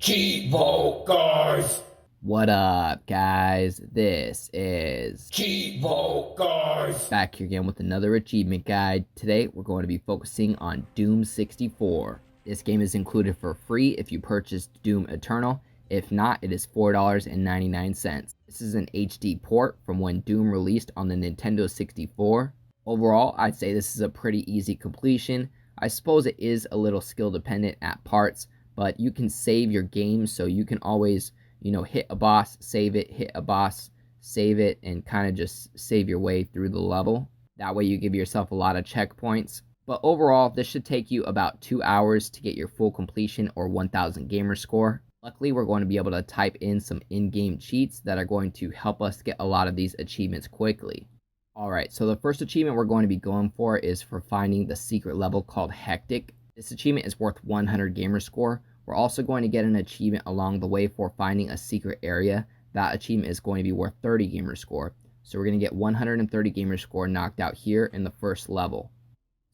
Cheevo, guys! What up, guys? This is Cheevo, guys! back here again with another achievement guide. Today, we're going to be focusing on Doom 64. This game is included for free if you purchase Doom Eternal. If not, it is $4.99. This is an HD port from when Doom released on the Nintendo 64. Overall, I'd say this is a pretty easy completion. I suppose it is a little skill dependent at parts, but you can save your game, so you can always hit a boss, save it, hit a boss, save it, and kind of just save your way through the level. That way you give yourself a lot of checkpoints. But overall, this should take you about 2 hours to get your full completion or 1000 gamer score. Luckily, we're going to be able to type in some in-game cheats that are going to help us get a lot of these achievements quickly. Alright, so the first achievement we're going to be going for is for finding the secret level called Hectic. This achievement is worth 100 gamer score. We're also going to get an achievement along the way for finding a secret area. That achievement is going to be worth 30 gamer score. So we're going to get 130 gamer score knocked out here in the first level.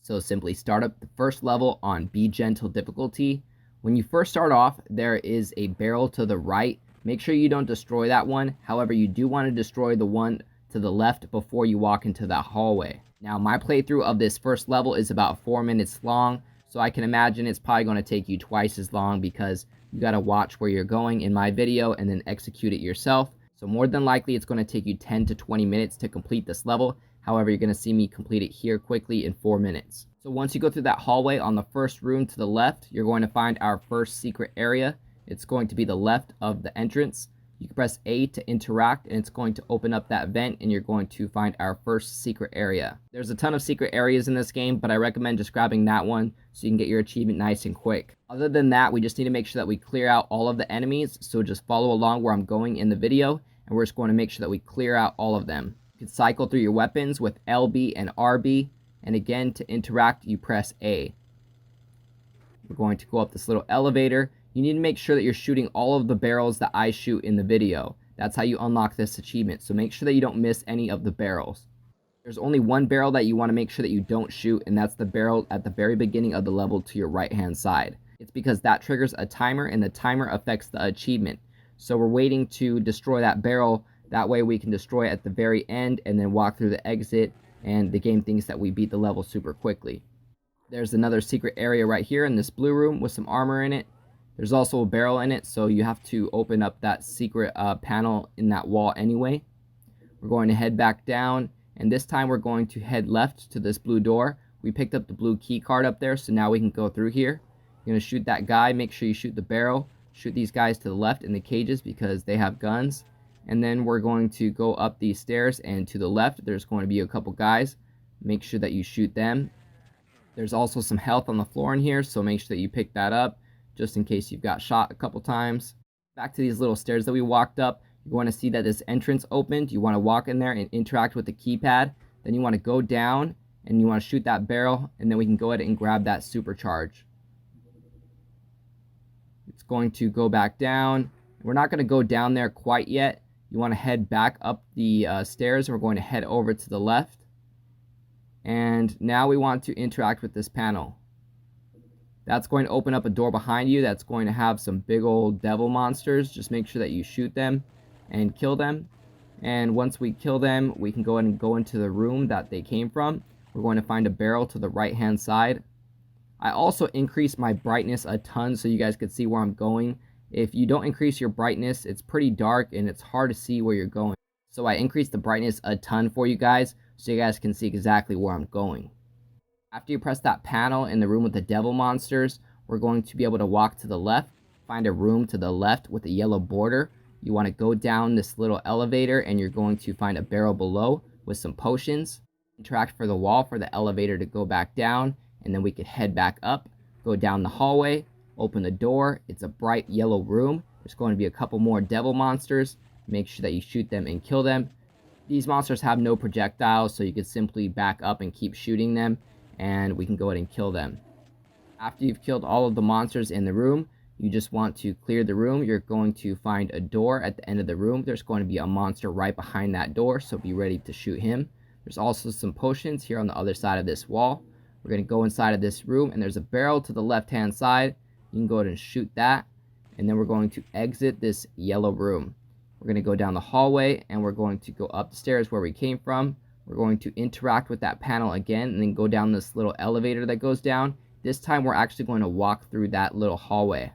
So simply start up the first level on Be Gentle difficulty. When you first start off, there is a barrel to the right. Make sure you don't destroy that one. However, you do want to destroy the one to the left before you walk into that hallway. Now, my playthrough of this first level is about 4 minutes long. So I can imagine it's probably going to take you twice as long because you got to watch where you're going in my video and then execute it yourself. So more than likely it's going to take you 10 to 20 minutes to complete this level. However, you're going to see me complete it here quickly in 4 minutes. So once you go through that hallway on the first room to the left, you're going to find our first secret area. It's going to be the left of the entrance. You can press A to interact and it's going to open up that vent and you're going to find our first secret area. There's a ton of secret areas in this game, but I recommend just grabbing that one so you can get your achievement nice and quick. Other than that, we just need to make sure that we clear out all of the enemies, so just follow along where I'm going in the video and we're just going to make sure that we clear out all of them. You can cycle through your weapons with LB and RB, and again, to interact, you press A. We're going to go up this little elevator. You need to make sure that you're shooting all of the barrels that I shoot in the video. That's how you unlock this achievement, so make sure that you don't miss any of the barrels. There's only one barrel that you want to make sure that you don't shoot, and that's the barrel at the very beginning of the level to your right hand side. It's because that triggers a timer, and the timer affects the achievement. So we're waiting to destroy that barrel, that way we can destroy it at the very end and then walk through the exit, and the game thinks that we beat the level super quickly. There's another secret area right here in this blue room with some armor in it. There's also a barrel in it, so you have to open up that secret panel in that wall anyway. We're going to head back down, and this time we're going to head left to this blue door. We picked up the blue key card up there, so now we can go through here. You're going to shoot that guy, make sure you shoot the barrel. Shoot these guys to the left in the cages because they have guns. And then we're going to go up these stairs, and to the left there's going to be a couple guys. Make sure that you shoot them. There's also some health on the floor in here, so make sure that you pick that up, just in case you've got shot a couple times. Back to these little stairs that we walked up, you're going to see that this entrance opened. You want to walk in there and interact with the keypad. Then you want to go down and you want to shoot that barrel, and then we can go ahead and grab that supercharge. It's going to go back down. We're not going to go down there quite yet. You want to head back up the stairs. We're going to head over to the left. And now we want to interact with this panel. That's going to open up a door behind you that's going to have some big old devil monsters. Just make sure that you shoot them and kill them. And once we kill them, we can go ahead and go into the room that they came from. We're going to find a barrel to the right hand side. I also increased my brightness a ton so you guys could see where I'm going. If you don't increase your brightness, it's pretty dark and it's hard to see where you're going. So I increased the brightness a ton for you guys so you guys can see exactly where I'm going. After you press that panel in the room with the devil monsters, we're going to be able to walk to the left, find a room to the left with a yellow border. You want to go down this little elevator and you're going to find a barrel below with some potions. Interact for the wall for the elevator to go back down, and then we could head back up, go down the hallway, open the door. It's a bright yellow room. There's going to be a couple more devil monsters. Make sure that you shoot them and kill them. These monsters have no projectiles, so you could simply back up and keep shooting them, and we can go ahead and kill them. After you've killed all of the monsters in the room, you just want to clear the room. You're going to find a door at the end of the room. There's going to be a monster right behind that door, so be ready to shoot him. There's also some potions here on the other side of this wall. We're going to go inside of this room, and there's a barrel to the left hand side. You can go ahead and shoot that. and then we're going to exit this yellow room. We're going to go down the hallway, and we're going to go up the stairs where we came from. We're going to interact with that panel again, and then go down this little elevator that goes down. This time we're actually going to walk through that little hallway.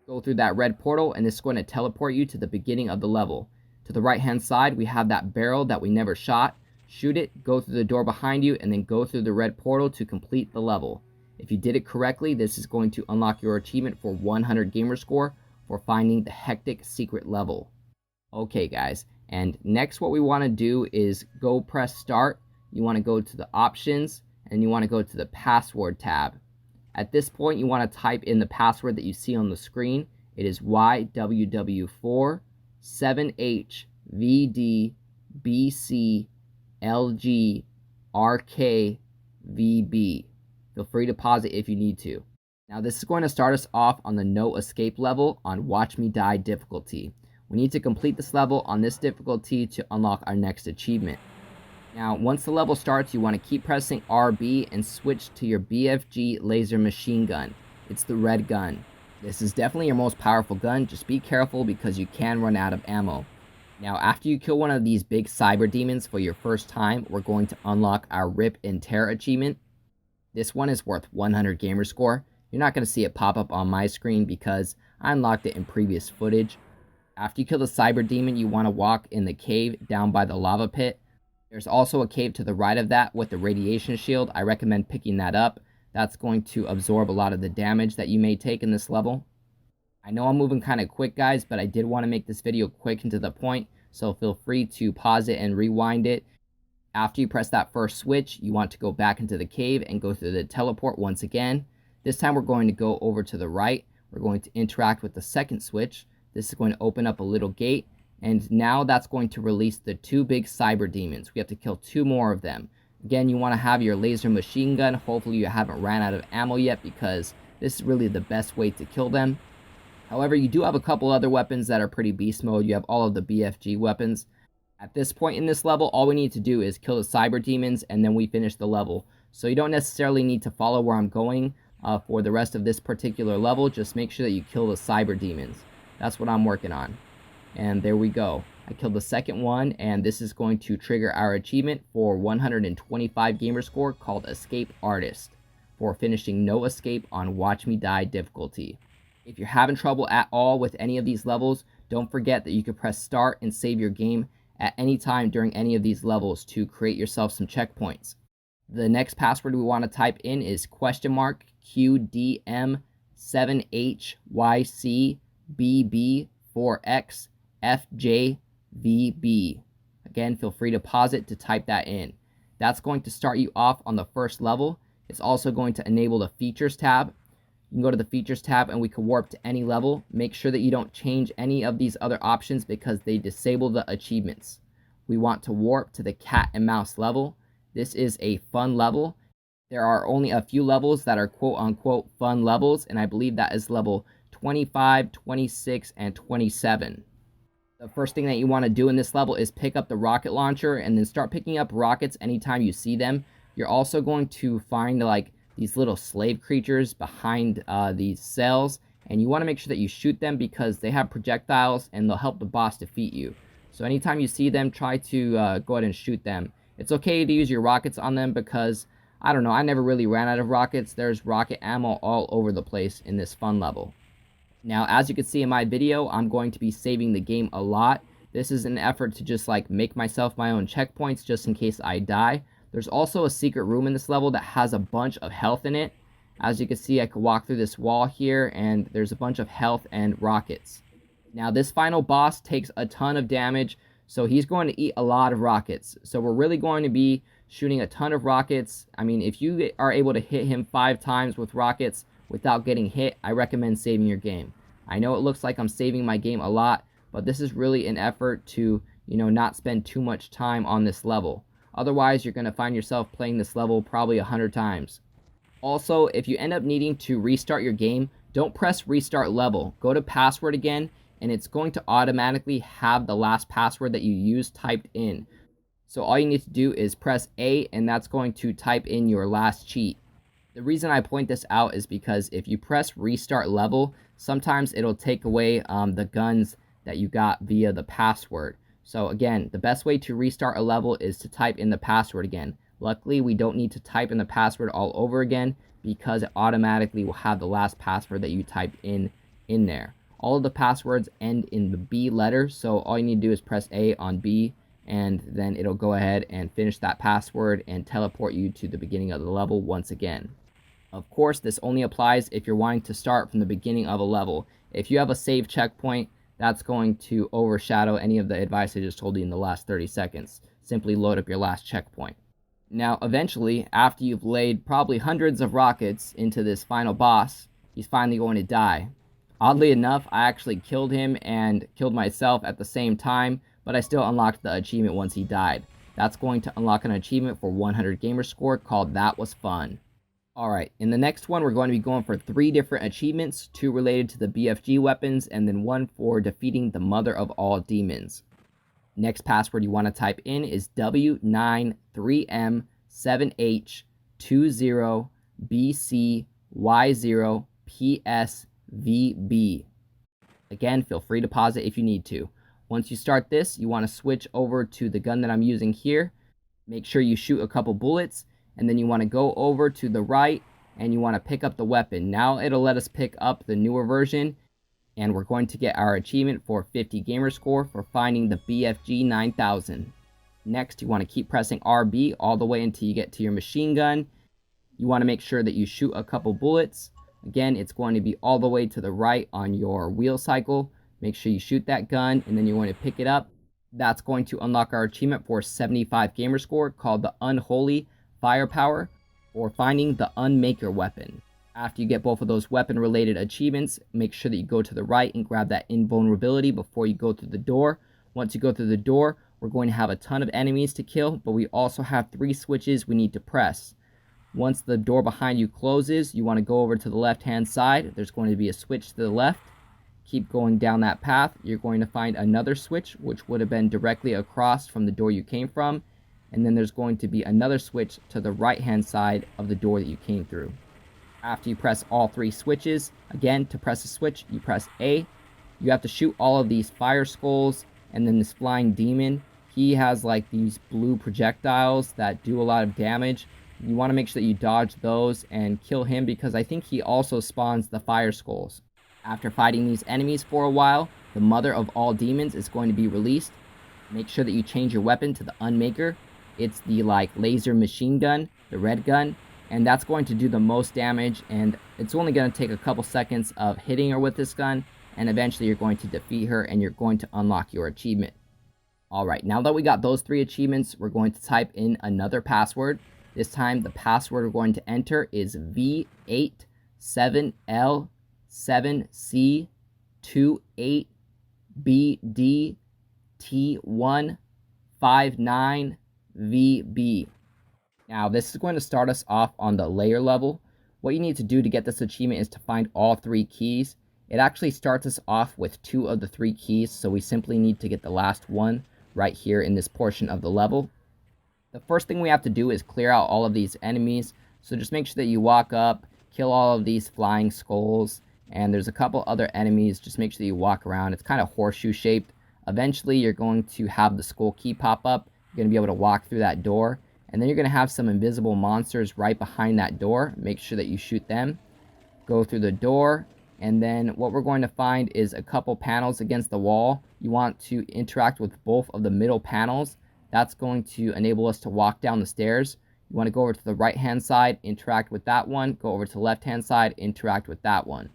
Go through that red portal, and this is going to teleport you to the beginning of the level. To the right hand side, we have that barrel that we never shot. Shoot it, go through the door behind you, and then go through the red portal to complete the level. If you did it correctly, this is going to unlock your achievement for 100 gamer score for finding the hectic secret level. Okay guys, and next what we want to do is go press start. You want to go to the options, and you want to go to the password tab. At this point, you want to type in the password that you see on the screen. It is YWW4 7HVDBCLGRKVB. Feel free to pause it if you need to. Now this is going to start us off on the no escape level on Watch Me Die difficulty. We need to complete this level on this difficulty to unlock our next achievement. Now once the level starts, you want to keep pressing RB and switch to your BFG laser machine gun. It's the red gun. This is definitely your most powerful gun. Just be careful because you can run out of ammo. Now after you kill one of these big cyber demons for your first time, we're going to unlock our Rip and Tear achievement. This one is worth 100 gamer score. You're not going to see it pop up on my screen because I unlocked it in previous footage. After you kill the cyber demon, you want to walk in the cave down by the lava pit. There's also a cave to the right of that with the radiation shield. I recommend picking that up. That's going to absorb a lot of the damage that you may take in this level. I know I'm moving kind of quick guys, but I did want to make this video quick and to the point, so feel free to pause it and rewind it. After you press that first switch, you want to go back into the cave and go through the teleport once again. This time we're going to go over to the right. We're going to interact with the second switch. This is going to open up a little gate, and now that's going to release the two big cyber demons. We have to kill 2 more of them. Again, you want to have your laser machine gun. Hopefully you haven't ran out of ammo yet because this is really the best way to kill them. However, you do have a couple other weapons that are pretty beast mode. You have all of the BFG weapons. At this point in this level, all we need to do is kill the cyber demons and then we finish the level. So you don't necessarily need to follow where I'm going for the rest of this particular level. Just make sure that you kill the cyber demons. That's what I'm working on. And there we go. I killed the second one, and this is going to trigger our achievement for 125 gamer score called Escape Artist for finishing no escape on Watch Me Die difficulty. If you're having trouble at all with any of these levels, don't forget that you can press start and save your game at any time during any of these levels to create yourself some checkpoints. The next password we want to type in is $?QDM7HYCBB4XFJVB. Again, feel free to pause it to type that in. That's going to start you off on the first level. It's also going to enable the features tab. You can go to the features tab and we can warp to any level. Make sure that you don't change any of these other options because they disable the achievements. We want to warp to the cat and mouse level. This is a fun level. There are only a few levels that are quote-unquote fun levels, and I believe that is level 25, 26, and 27. The first thing that you want to do in this level is pick up the rocket launcher and then start picking up rockets anytime you see them. You're also going to find like these little slave creatures behind these cells, and you want to make sure that you shoot them because they have projectiles and they'll help the boss defeat you. So anytime you see them, try to go ahead and shoot them. It's okay to use your rockets on them because, I don't know, I never really ran out of rockets. There's rocket ammo all over the place in this fun level. Now, as you can see in my video, I'm going to be saving the game a lot. This is an effort to just like make myself my own checkpoints just in case I die. There's also a secret room in this level that has a bunch of health in it. As you can see, I could walk through this wall here and there's a bunch of health and rockets. Now, this final boss takes a ton of damage, so he's going to eat a lot of rockets. So we're really going to be shooting a ton of rockets. I mean, if you are able to hit him 5 times with rockets without getting hit, I recommend saving your game. I know it looks like I'm saving my game a lot, but this is really an effort to, not spend too much time on this level. Otherwise, you're going to find yourself playing this level probably 100 times. Also, if you end up needing to restart your game, don't press restart level. Go to password again, and it's going to automatically have the last password that you used typed in. So all you need to do is press A, and that's going to type in your last cheat. The reason I point this out is because if you press restart level, sometimes it'll take away the guns that you got via the password. So again, the best way to restart a level is to type in the password again. Luckily, we don't need to type in the password all over again because it automatically will have the last password that you typed in there. All of the passwords end in the B letter, so all you need to do is press A on B, and then it'll go ahead and finish that password and teleport you to the beginning of the level once again. Of course, this only applies if you're wanting to start from the beginning of a level. If you have a save checkpoint, that's going to overshadow any of the advice I just told you in the last 30 seconds. Simply load up your last checkpoint. Now, eventually, after you've laid probably hundreds of rockets into this final boss, he's finally going to die. Oddly enough, I actually killed him and killed myself at the same time, but I still unlocked the achievement once he died. That's going to unlock an achievement for 100 gamerscore called That Was Fun. Alright, in the next one, we're going to be going for 3 different achievements, 2 related to the BFG weapons, and then 1 for defeating the mother of all demons. Next password you want to type in is W93M7H20BCY0PSVB. Again, feel free to pause it if you need to. Once you start this, you want to switch over to the gun that I'm using here. Make sure you shoot a couple bullets, and then you want to go over to the right and you want to pick up the weapon. Now it'll let us pick up the newer version, and we're going to get our achievement for 50 gamerscore for finding the BFG 9000. Next, you want to keep pressing RB all the way until you get to your machine gun. You want to make sure that you shoot a couple bullets. Again, it's going to be all the way to the right on your wheel cycle. Make sure you shoot that gun, and then you're going to pick it up. That's going to unlock our achievement for 75 gamerscore called the Unholy Firepower, or finding the Unmaker weapon. After you get both of those weapon related achievements, make sure that you go to the right and grab that invulnerability before you go through the door. Once you go through the door, we're going to have a ton of enemies to kill, but we also have 3 switches we need to press. Once the door behind you closes, you want to go over to the left hand side. There's going to be a switch to the left. Keep going down that path. You're going to find another switch, which would have been directly across from the door you came from. And then there's going to be another switch to the right hand side of the door that you came through. After you press all 3 switches, again, to press a switch, you press A. You have to shoot all of these fire skulls, and then this flying demon, he has like these blue projectiles that do a lot of damage. You want to make sure that you dodge those and kill him, because I think he also spawns the fire skulls. After fighting these enemies for a while, the mother of all demons is going to be released. Make sure that you change your weapon to the Unmaker. It's the like laser machine gun, the red gun, and that's going to do the most damage, and it's only going to take a couple seconds of hitting her with this gun, and eventually you're going to defeat her and you're going to unlock your achievement. Alright, now that we got those 3 achievements, we're going to type in another password. This time the password we're going to enter is V877C28BDT159VB. Now, this is going to start us off on the layer level. What you need to do to get this achievement is to find all 3 keys. It actually starts us off with 2 of the 3 keys, so we simply need to get the last one right here in this portion of the level. The first thing we have to do is clear out all of these enemies, so just make sure that you walk up, kill all of these flying skulls, and there's a couple other enemies. Just make sure that you walk around. It's kind of horseshoe shaped. Eventually, you're going to have the skull key pop up. You're going to be able to walk through that door. And then you're going to have some invisible monsters right behind that door. Make sure that you shoot them. Go through the door. And then what we're going to find is a couple panels against the wall. You want to interact with both of the middle panels. That's going to enable us to walk down the stairs. You want to go over to the right hand side, interact with that one. Go over to the left hand side, interact with that one.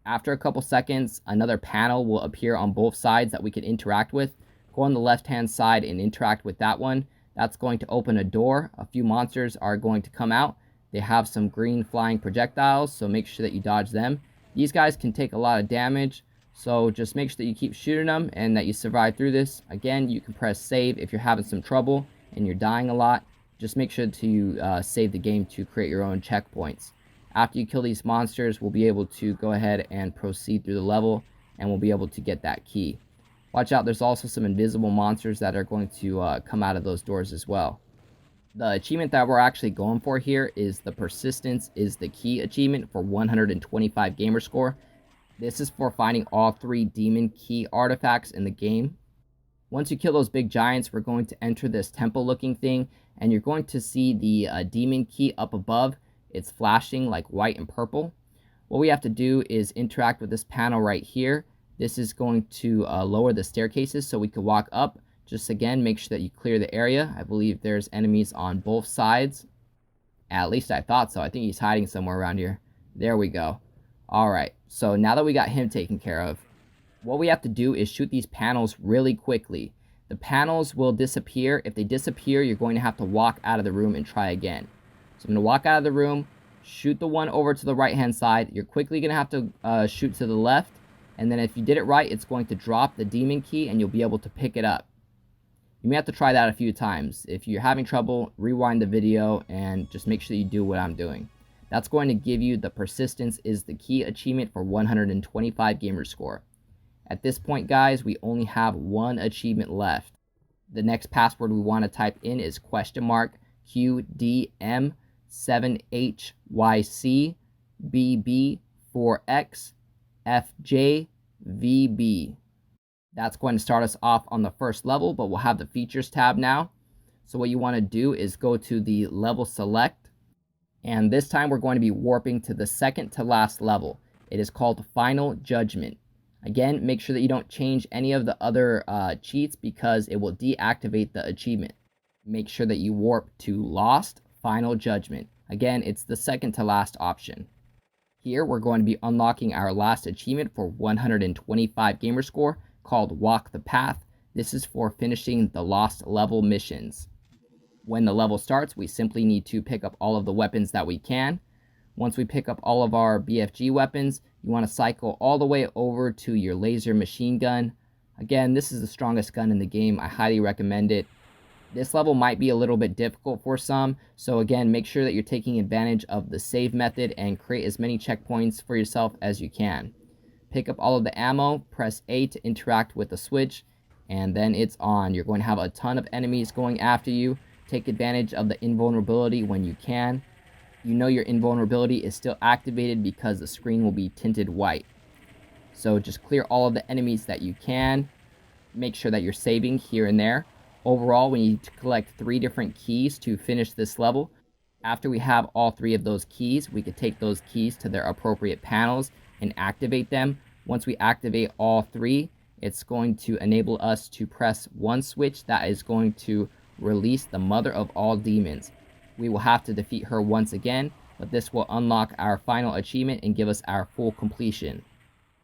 After a couple seconds, another panel will appear on both sides that we can interact with. Go on the left hand side and interact with that one. That's going to open a door. A few monsters are going to come out. They have some green flying projectiles, so make sure that you dodge them. These guys can take a lot of damage, so just make sure that you keep shooting them and that you survive through this. Again, you can press save if you're having some trouble and you're dying a lot. Just make sure to save the game to create your own checkpoints. After you kill these monsters, we'll be able to go ahead and proceed through the level, and we'll be able to get that key. Watch out, there's also some invisible monsters that are going to come out of those doors as well. The achievement that we're actually going for here is the Persistence is the Key achievement for 125 gamer score. This is for finding all 3 demon key artifacts in the game. Once you kill those big giants, we're going to enter this temple looking thing, and you're going to see the demon key up above. It's flashing like white and purple. What we have to do is interact with this panel right here. This is going to lower the staircases so we can walk up. Just again, make sure that you clear the area. I believe there's enemies on both sides. At least I thought so. I think he's hiding somewhere around here. There we go. Alright, so now that we got him taken care of, what we have to do is shoot these panels really quickly. The panels will disappear. If they disappear, you're going to have to walk out of the room and try again. So I'm going to walk out of the room, shoot the one over to the right hand side. You're quickly going to have to shoot to the left. And then if you did it right, it's going to drop the demon key and you'll be able to pick it up. You may have to try that a few times. If you're having trouble, rewind the video and just make sure you do what I'm doing. That's going to give you the Persistence is the Key achievement for 125 gamer score. At this point, guys, we only have 1 achievement left. The next password we want to type in is QDM7HYCBB4XFJVB. That's going to start us off on the first level, but we'll have the features tab now. So what you want to do is go to the level select, and this time we're going to be warping to the second to last level. It is called Final Judgment. Again, make sure that you don't change any of the other cheats because it will deactivate the achievement. Make sure that you warp to Lost Final Judgment. Again, it's the second to last option. Here we're going to be unlocking our last achievement for 125 gamer score, called Walk the Path. This is for finishing the lost level missions. When the level starts, we simply need to pick up all of the weapons that we can. Once we pick up all of our BFG weapons, you want to cycle all the way over to your laser machine gun. Again, this is the strongest gun in the game. I highly recommend it. This level might be a little bit difficult for some, so again, make sure that you're taking advantage of the save method and create as many checkpoints for yourself as you can. Pick up all of the ammo, press A to interact with the switch, and then it's on. You're going to have a ton of enemies going after you. Take advantage of the invulnerability when you can. You know your invulnerability is still activated because the screen will be tinted white. So just clear all of the enemies that you can. Make sure that you're saving here and there. Overall, we need to collect 3 different keys to finish this level. After we have all 3 of those keys, we could take those keys to their appropriate panels and activate them. Once we activate all 3, it's going to enable us to press one switch that is going to release the mother of all demons. We will have to defeat her once again, but this will unlock our final achievement and give us our full completion.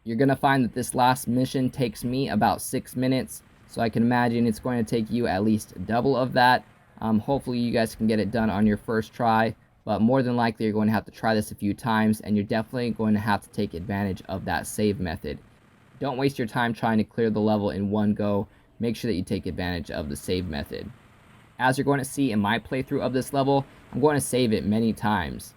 You're going to find that this last mission takes me about 6 minutes, so I can imagine it's going to take you at least double of that. Hopefully you guys can get it done on your first try, but more than likely you're going to have to try this a few times, and you're definitely going to have to take advantage of that save method. Don't waste your time trying to clear the level in one go. Make sure that you take advantage of the save method. As you're going to see in my playthrough of this level, I'm going to save it many times.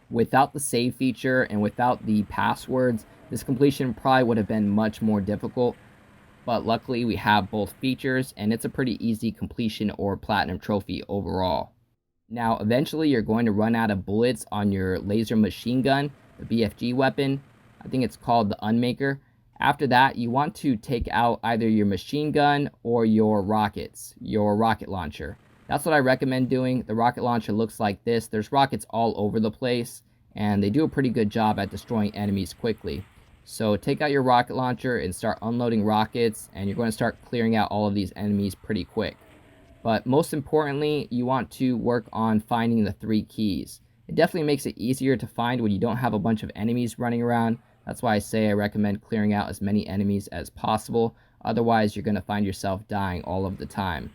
Without the save feature and without the passwords, this completion probably would have been much more difficult, but luckily we have both features and it's a pretty easy completion or platinum trophy overall. Now eventually you're going to run out of bullets on your laser machine gun, the BFG weapon. I think it's called the Unmaker. After that, you want to take out either your machine gun or your rockets, your rocket launcher. That's what I recommend doing. The rocket launcher looks like this. There's rockets all over the place, and they do a pretty good job at destroying enemies quickly. So take out your rocket launcher and start unloading rockets, and you're going to start clearing out all of these enemies pretty quick. But most importantly, you want to work on finding the 3 keys. It definitely makes it easier to find when you don't have a bunch of enemies running around. That's why I say I recommend clearing out as many enemies as possible. Otherwise, you're going to find yourself dying all of the time.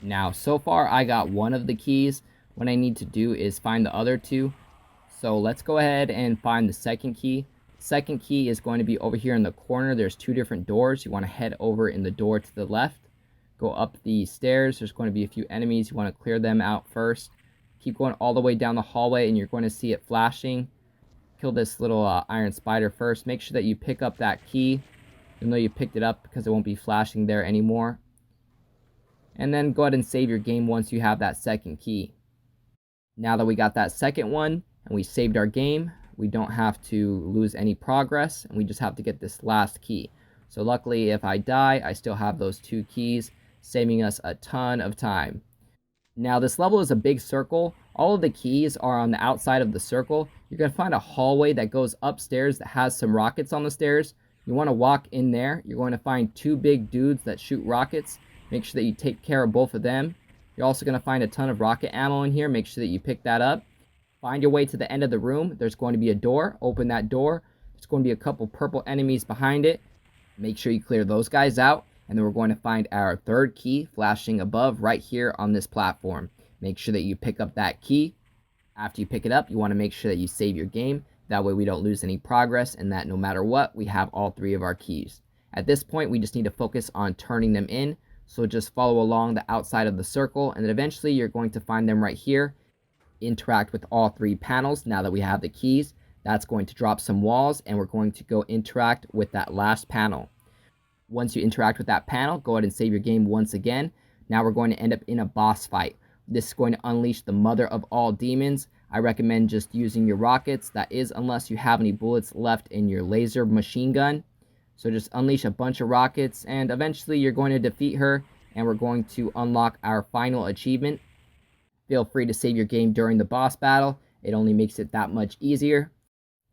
Now, so far I got 1 of the keys. What I need to do is find the other 2. So let's go ahead and find the second key. Second key is going to be over here in the corner. There's 2 different doors. You want to head over in the door to the left. Go up the stairs. There's going to be a few enemies. You want to clear them out first. Keep going all the way down the hallway and you're going to see it flashing. Kill this little iron spider first. Make sure that you pick up that key, even though you picked it up because it won't be flashing there anymore. and then go ahead and save your game once you have that second key. Now that we got that second one and we saved our game, we don't have to lose any progress, and we just have to get this last key. So luckily, if I die, I still have those 2 keys, saving us a ton of time. Now this level is a big circle. All of the keys are on the outside of the circle. You're going to find a hallway that goes upstairs that has some rockets on the stairs. You want to walk in there. You're going to find 2 big dudes that shoot rockets. Make sure that you take care of both of them. You're also going to find a ton of rocket ammo in here. Make sure that you pick that up. Find your way to the end of the room. There's going to be a door. Open that door. There's going to be a couple purple enemies behind it. Make sure you clear those guys out. And then we're going to find our 3rd key flashing above right here on this platform. Make sure that you pick up that key. After you pick it up, you want to make sure that you save your game. That way we don't lose any progress, and that no matter what, we have all 3 of our keys. At this point, we just need to focus on turning them in. So just follow along the outside of the circle, and then eventually you're going to find them right here. Interact with all 3 panels now that we have the keys. That's going to drop some walls, and we're going to go interact with that last panel. Once you interact with that panel, go ahead and save your game once again. Now we're going to end up in a boss fight. This is going to unleash the mother of all demons. I recommend just using your rockets. That is, unless you have any bullets left in your laser machine gun. So just unleash a bunch of rockets, and eventually you're going to defeat her, and we're going to unlock our final achievement. Feel free to save your game during the boss battle. It only makes it that much easier.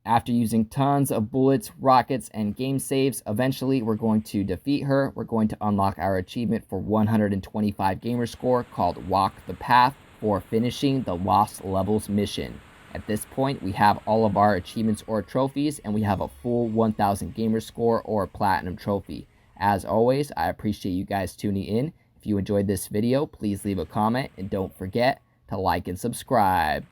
After using tons of bullets, rockets, and game saves, eventually we're going to defeat her. We're going to unlock our achievement for 125 gamer score called Walk the Path for finishing the Lost Levels mission. At this point, we have all of our achievements or trophies, and we have a full 1000 gamer score or platinum trophy. As always, I appreciate you guys tuning in. If you enjoyed this video, please leave a comment, and don't forget to like and subscribe.